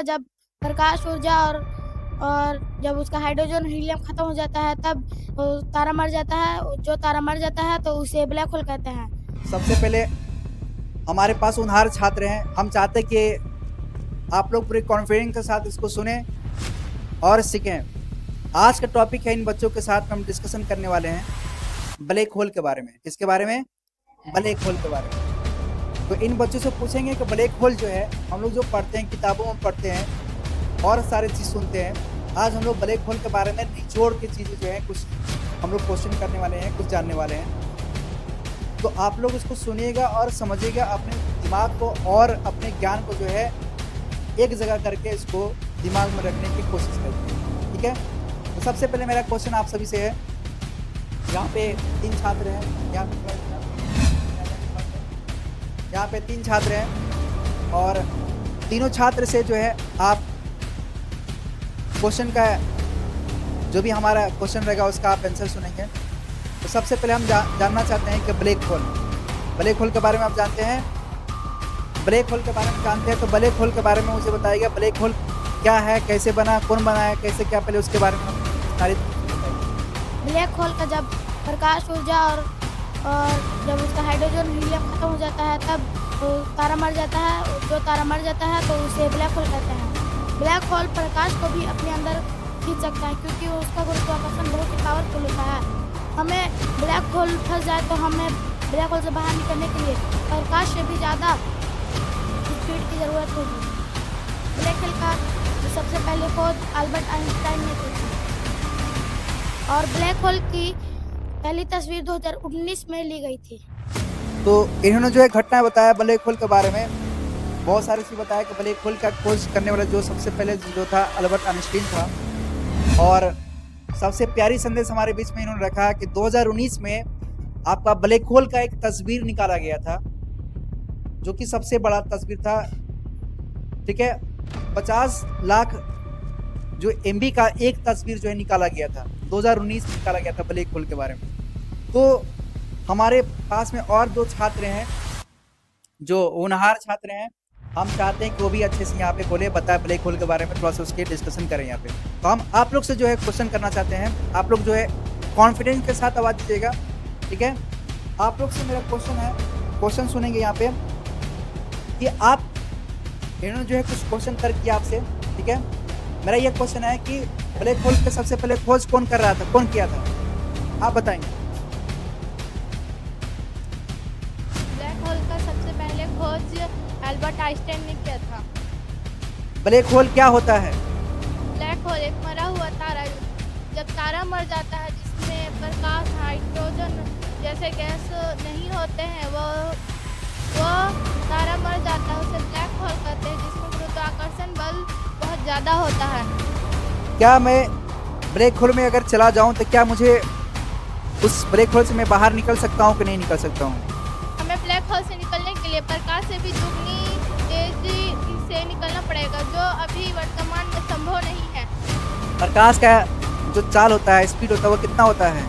का जब प्रकाश ऊर्जा और जब उसका हाइड्रोजन हीलियम खत्म हो जाता है तब तारा मर जाता है। जो तारा मर जाता है तो उसे ब्लैक होल कहते हैं। सबसे पहले हमारे पास होनहार छात्र हैं, हम चाहते हैं कि आप लोग पूरे कॉन्फिडेंस के साथ इसको सुने और सीखें। आज का टॉपिक है, इन बच्चों के साथ हम डिस्कशन करने वाले हैं ब्लैक होल के बारे में। किसके बारे में? ब्लैक होल के बारे में। तो इन बच्चों से पूछेंगे कि ब्लैक होल जो है, हम लोग जो पढ़ते हैं, किताबों में पढ़ते हैं और सारी चीज़ सुनते हैं, आज हम लोग ब्लैक होल के बारे में निचोड़ के चीज़ें जो है कुछ हम लोग क्वेश्चन करने वाले हैं, कुछ जानने वाले हैं। तो आप लोग इसको सुनिएगा और समझिएगा, अपने दिमाग को और अपने ज्ञान को जो है एक जगह करके इसको दिमाग में रखने की कोशिश करिए, ठीक है। तो सबसे पहले मेरा क्वेश्चन आप सभी से है, यहाँ पे 3 छात्र हैं, यहाँ पे 3 छात्र हैं और तीनों छात्र से जो है आप क्वेश्चन का जो भी हमारा क्वेश्चन रहेगा उसका आप आंसर सुनेंगे। तो सबसे पहले हम जानना चाहते हैं कि ब्लैक होल के बारे में आप जानते हैं? ब्लैक होल के बारे में जानते हैं तो ब्लैक होल के बारे में मुझे बताइएगा, ब्लैक होल क्या है, कैसे बना, कौन बनाया, कैसे क्या, पहले उसके बारे में सारी ब्लैक होल का जब प्रकाश ऊर्जा और जब उसका हाइड्रोजन हीलियम खत्म हो जाता है तब तारा मर जाता है। जो तारा मर जाता है तो उसे ब्लैक होल कहते हैं। ब्लैक होल प्रकाश को भी अपने अंदर खींच सकता है क्योंकि उसका गुरुत्वाकर्षण बहुत ही पावरफुल होता है। हमें ब्लैक होल फंस जाए तो हमें ब्लैक होल से बाहर निकलने के लिए प्रकाश से भी ज़्यादा स्पीड की ज़रूरत होगी। ब्लैक होल का सबसे पहले खोज अल्बर्ट आइंस्टाइन ने की थी और ब्लैक होल की पहली तस्वीर 2019 में ली गई थी। तो इन्होंने जो है घटना बताया ब्लैक होल के बारे में, बहुत सारी चीज़ बताया कि ब्लैक होल का खोज करने वाला जो सबसे पहले जो था अल्बर्ट आइंस्टाइन था। और सबसे प्यारी संदेश हमारे बीच में इन्होंने रखा कि 2019 में आपका ब्लैक होल का एक तस्वीर निकाला गया था, जो कि सबसे बड़ा तस्वीर था, ठीक है। 50 लाख जो MB का एक तस्वीर जो है निकाला गया था, 2019 में निकाला गया था ब्लैक होल के बारे में। तो हमारे पास में और 2 छात्र हैं जो होनहार छात्र हैं, हम चाहते हैं कि वो भी अच्छे से यहाँ पे बोले, बताए ब्लैक होल के बारे में, थोड़ा सा उसके डिस्कशन करें यहाँ पे। तो हम आप लोग से जो है क्वेश्चन करना चाहते हैं, आप लोग जो है कॉन्फिडेंस के साथ आवाज़ दीजिएगा, ठीक है। आप लोग से मेरा क्वेश्चन है, क्वेश्चन सुनेंगे यहाँ पे कि आप, इन्होंने जो है कुछ क्वेश्चन कर किया आपसे, ठीक है। मेरा ये क्वेश्चन है कि ब्लैक होल के सबसे पहले खोज कौन कर रहा था, कौन किया था, आप बताएंगे। ब्लैक होल का सबसे पहले खोज अल्बर्ट आइंस्टाइन ने किया था। ब्लैक होल क्या होता है? ब्लैक होल एक मरा हुआ तारा, जब तारा मर जाता है जिसमें प्रकाश, हाइड्रोजन जैसे गैस नहीं होते हैं, वो तारा मर जाता है, उसे ब्लैक होल कहते हैं, जिसमें गुरुत्वाकर्षण बल बहुत ज़्यादा होता है। क्या मैं ब्लैक होल में अगर चला जाऊं तो क्या मुझे उस ब्लैक होल से मैं बाहर निकल सकता हूं कि नहीं निकल सकता हूं? हमें ब्लैक होल से निकलने के लिए प्रकाश से भी दुगनी तेजी से निकलना पड़ेगा, जो अभी वर्तमान में संभव नहीं है। प्रकाश का जो चाल होता है, स्पीड होता है, वो कितना होता है?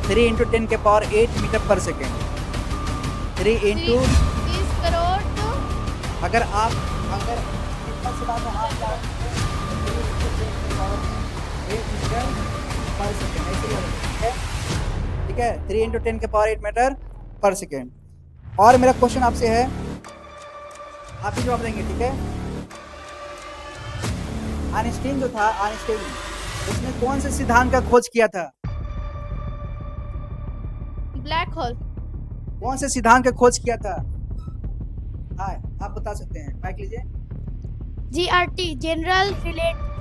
3 × 10⁸ मीटर पर सेकेंड। 3 × 30 करोड़ अगर कितना से बात है, आप क्या 8 मीटर पर सेकेंड, ऐसे ही होता है, ठीक है। 3 × 10⁸ मीटर पर सेकेंड। और मेरा क्वेश्चन आपसे है, आप ही जवाब देंगे, ठीक है। आइंस्टाइन जो था, आइंस्टाइन उसने कौन से सिद्धांत का खोज किया था? Black hole. कौन से सिद्धांत का खोज किया था? हाँ, आप बता सकते हैं, माइक लीजिए। GRT, general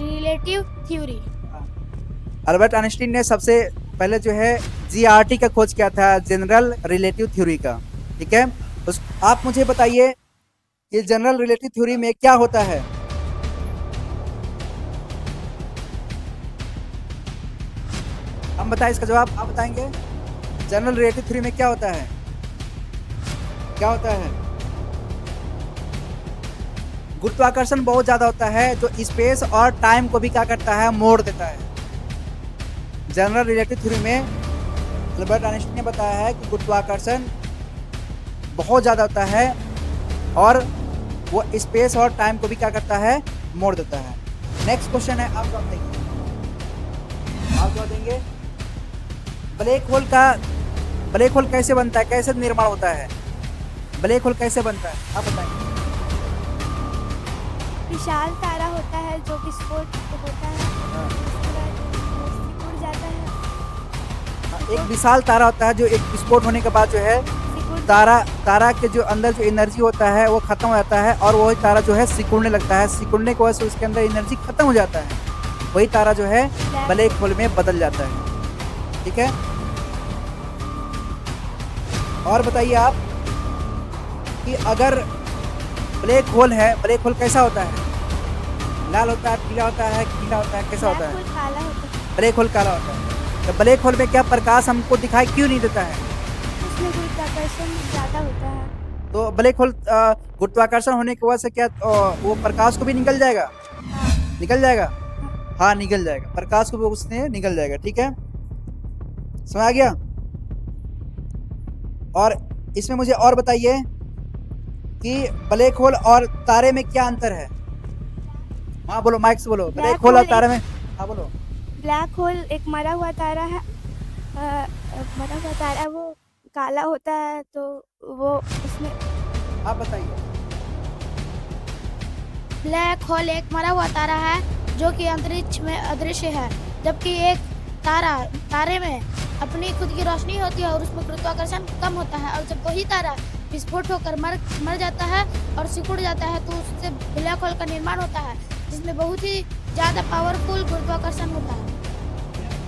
relative theory. Albert Einstein ने सबसे पहले जो है GRT का खोज किया था, जनरल रिलेटिव थ्योरी का, ठीक है। आप मुझे बताइए कि जनरल रिलेटिव थ्योरी में क्या होता है? हम बताएं इसका जवाब, आप बताएंगे जनरल रिलेटिव थ्योरी में क्या होता है? क्या होता है? गुरुत्वाकर्षण बहुत ज़्यादा होता है, जो स्पेस और टाइम को भी क्या करता है, मोड़ देता है। जनरल रिलेटिव थ्योरी में अल्बर्ट आइंस्टाइन ने बताया है कि गुरुत्वाकर्षण बहुत ज़्यादा होता है और वो स्पेस और टाइम को भी क्या करता है, मोड़ देता है। नेक्स्ट क्वेश्चन है, आप जवाब देंगे, आप जवाब देंगे। ब्लैक होल कैसे बनता है, कैसे निर्माण होता है, ब्लैक होल कैसे बनता है, आप बताएंगे। विशाल तारा होता है जो विस्फोट होता है, हाँ। उसके बाद सिकुड़ जाता है, एक विशाल तारा होता है जो एक विस्फोट होने के बाद जो है सिकुड़ तारा के जो अंदर जो एनर्जी होता है वो खत्म हो जाता है और वही तारा जो है सिकुड़ने लगता है, सिकुड़ने की वजह से उसके अंदर एनर्जी खत्म हो जाता है, वही तारा जो है ब्लैक होल में बदल जाता है। ठीक है, और बताइए आप कि अगर ब्लैक होल है, ब्लैक होल कैसा होता है, लाल होता है, पीला होता है, नीला होता है, कैसा होता है, ब्लैक होल काला होता है, ब्लैक होल काला होता है। तो ब्लैक होल में क्या प्रकाश हमको दिखाई क्यों नहीं देता है, उसमें गुरुत्वाकर्षण ज़्यादा होता है। तो ब्लैक होल गुरुत्वाकर्षण होने की वजह से क्या वो प्रकाश को भी निकल जाएगा, हाँ, निकल जाएगा, हाँ निकल जाएगा, प्रकाश को भी उसने निकल जाएगा। ठीक है, समझ आ गया। और इसमें मुझे और बताइए कि ब्लैक होल और तारे में क्या अंतर है। हाँ बोलो, माइक से बोलो, ब्लैक होल और तारे में, हाँ बोलो। ब्लैक होल एक मरा हुआ तारा है, मरा हुआ तारा वो काला होता है, तो वो उसमें आप बताइए। ब्लैक होल एक मरा हुआ तारा है जो कि अंतरिक्ष में अदृश्य है, जबकि एक तारे में अपनी खुद की रोशनी होती है और उसमें गुरुत्वाकर्षण कम होता है, और जब वही तारा विस्फोट होकर मर जाता है और सिकुड़ जाता है तो उससे ब्लैक होल का निर्माण होता है, जिसमें बहुत ही ज़्यादा पावरफुल गुरुत्वाकर्षण होता है।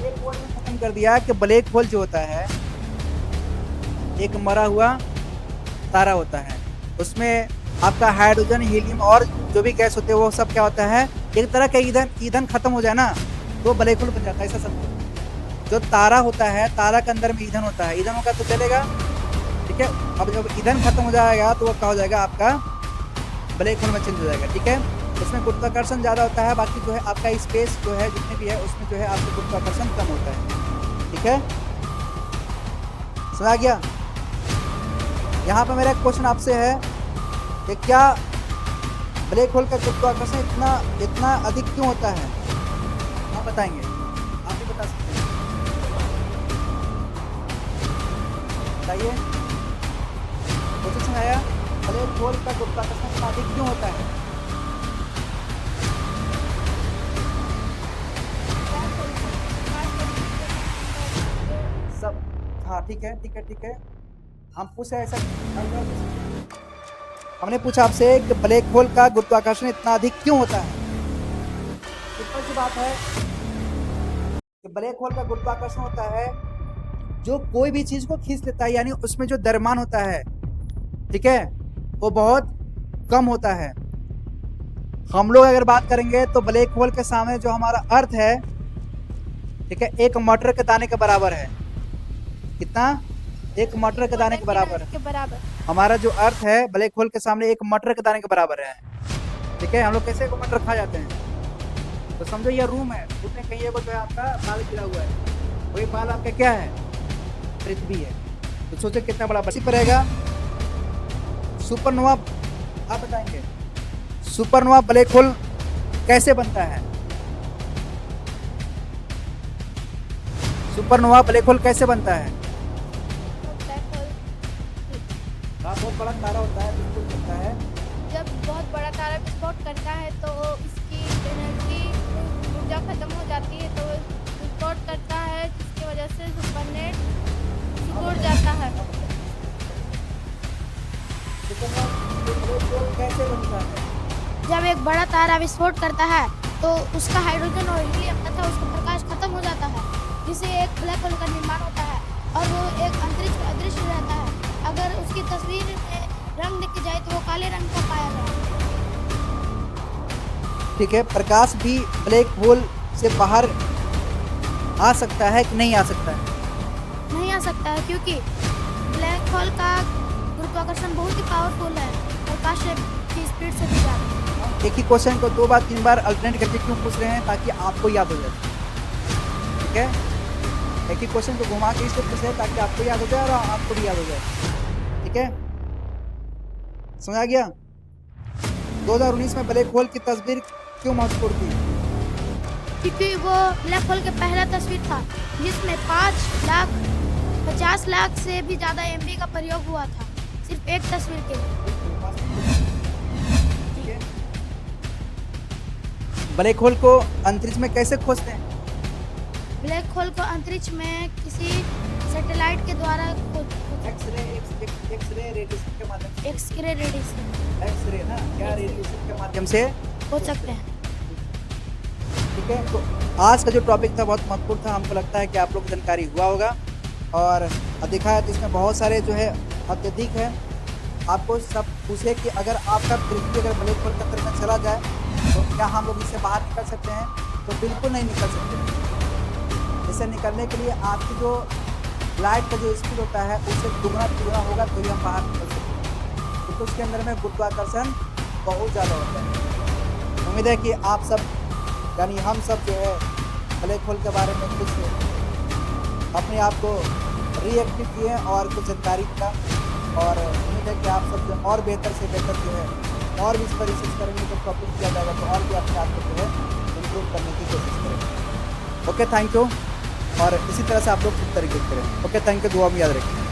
एक होल में खत्म कर दिया कि ब्लैक होल जो होता है एक मरा हुआ तारा होता है, उसमें आपका हाइड्रोजन, हीलियम और जो भी गैस होते हैं वो सब क्या होता है, एक तरह का ईंधन खत्म हो जाए ना तो ब्लैक होल बन जाता है, ऐसा समझो। जो तारा होता है, तारा के अंदर में ईंधन होता है, ईंधन होगा तो चलेगा, ठीक है। अब जब ईंधन खत्म हो जाएगा तो वो क्या हो जाएगा, आपका ब्लैक होल में चेंज हो जाएगा। ठीक है, उसमें गुरुत्वाकर्षण ज़्यादा होता है, बाकी जो है आपका स्पेस जो है जितने भी है उसमें जो है आपका गुरुत्वाकर्षण कम होता है। ठीक है, समझ आ गया। यहाँ पर मेरा एक क्वेश्चन आपसे है कि क्या ब्लैक होल का गुरुत्वाकर्षण इतना अधिक क्यों होता है, आप बताएंगे, आप भी बता सकते हैं, बताइए। क्वेश्चन आया, ब्लैक होल का गुरुत्वाकर्षण इतना अधिक क्यों होता है। सब हाँ, ठीक है ठीक है ठीक है, हम पूछे ऐसा, हमने पूछा आपसे कि ब्लैक होल का गुरुत्वाकर्षण इतना अधिक क्यों होता है। सिंपल सी बात है कि ब्लैक होल का गुरुत्वाकर्षण होता है जो कोई भी चीज को खींच लेता है, यानी उसमें जो द्रव्यमान होता है, ठीक है, वो बहुत कम होता है। हम लोग अगर बात करेंगे तो ब्लैक होल के सामने जो हमारा अर्थ है, ठीक है, एक मटर के दाने के बराबर है। कितना, एक मटर के दाने के बराबर हमारा जो अर्थ है ब्लैक होल के सामने एक मटर के दाने के बराबर है। ठीक है, हम लोग कैसे को मटर खा जाते हैं, तो समझो ये रूम है, उसमें कहीं को जो है आपका बाल गिरा हुआ है, वही बाल आपका क्या है, पृथ्वी है। तो सोचो कितना बड़ा बसी पड़ेगा। सुपरनोवा, आप बताएंगे सुपरनोवा ब्लैक होल कैसे बनता है, सुपरनोवा ब्लैक होल कैसे बनता है। बहुत बड़ा तारा होता है, विस्फोट करता है, जब बहुत बड़ा तारा विस्फोट करता है तो इसकी एनर्जी ऊर्जा खत्म हो जाती है, तो विस्फोट करता है, जिसकी वजह से सुपरनेट सिकुड़ जाता है। कैसे बनता है, जब एक बड़ा तारा विस्फोट करता है तो उसका हाइड्रोजन और हीलियम तथा उसका प्रकाश खत्म हो जाता है, जिससे एक ब्लैक होल का निर्माण होता है और वो एक अंतरिक्ष में अदृश्य रहता है। अगर उसकी तस्वीर में रंग देखी जाए तो वो काले रंग का पाया गया। ठीक है, प्रकाश भी ब्लैक होल से बाहर आ सकता है कि नहीं आ सकता है, नहीं आ सकता है, क्योंकि ब्लैक होल का गुरुत्वाकर्षण बहुत ही पावरफुल है, प्रकाश की स्पीड से भी ज़्यादा। एक ही क्वेश्चन को 2 बार 3 बार अल्टरनेट करके क्यों पूछ रहे हैं, ताकि आपको याद हो जाए। ठीक है, एक ही क्वेश्चन को घुमा के इसलिए पूछ रहे हैं ताकि आपको याद हो जाए और आपको भी याद हो जाए। ठीक है, समझ आ गया। 2019 में ब्लैक होल की तस्वीर क्यों महत्वपूर्ण थी? क्योंकि वो ब्लैक होल का पहला तस्वीर था जिसमें 5,50,00,000 से भी ज़्यादा MB का प्रयोग हुआ था सिर्फ एक तस्वीर के लिए। ठीक है। ब्लैक होल को अंतरिक्ष में कैसे खोजते हैं? ब्लैक होल को अंतरिक्ष में किसी सैटेलाइट के द्वारा एक्सरे रेडिएशन के माध्यम से। एक्सरे रेडिएशन एक्सरे ना क्या रेडिएशन के माध्यम से हो सकते हैं। ठीक है। तो आज का जो टॉपिक था बहुत महत्वपूर्ण था, हमको लगता है कि आप लोग को जानकारी हुआ होगा और देखा है तो इसमें बहुत सारे जो है अत्यधिक है। आपको सब पूछे कि अगर आपका पृथ्वी अगर ब्लैक होल के अंदर में चला जाए तो क्या हम लोग इससे बाहर निकल सकते हैं? तो बिल्कुल नहीं निकल सकते। इससे निकलने के लिए आपकी जो लाइट का जो स्पीड होता है उससे दुगना तिगुना होगा तो ही हम बाहर निकल सकते हैं, क्योंकि उसके अंदर में गुरुत्वाकर्षण बहुत ज़्यादा होता है। उम्मीद है कि आप सब यानी हम सब जो है ब्लैक होल के बारे में कुछ अपने आप को रिएक्टिव किए और कुछ जानकारी मिला और उम्मीद है कि आप सब जो और बेहतर से बेहतर जो है और भी इस पर रिसर्च करेंगे तो टॉपिक किया जाएगा तो और भी अपने आप को जो है इम्प्रूव करने की कोशिश करेंगे। Okay, thank you. और इसी तरह से आप लोग खुद तरीके से करें। Okay, thank you. दुआ में याद रखें।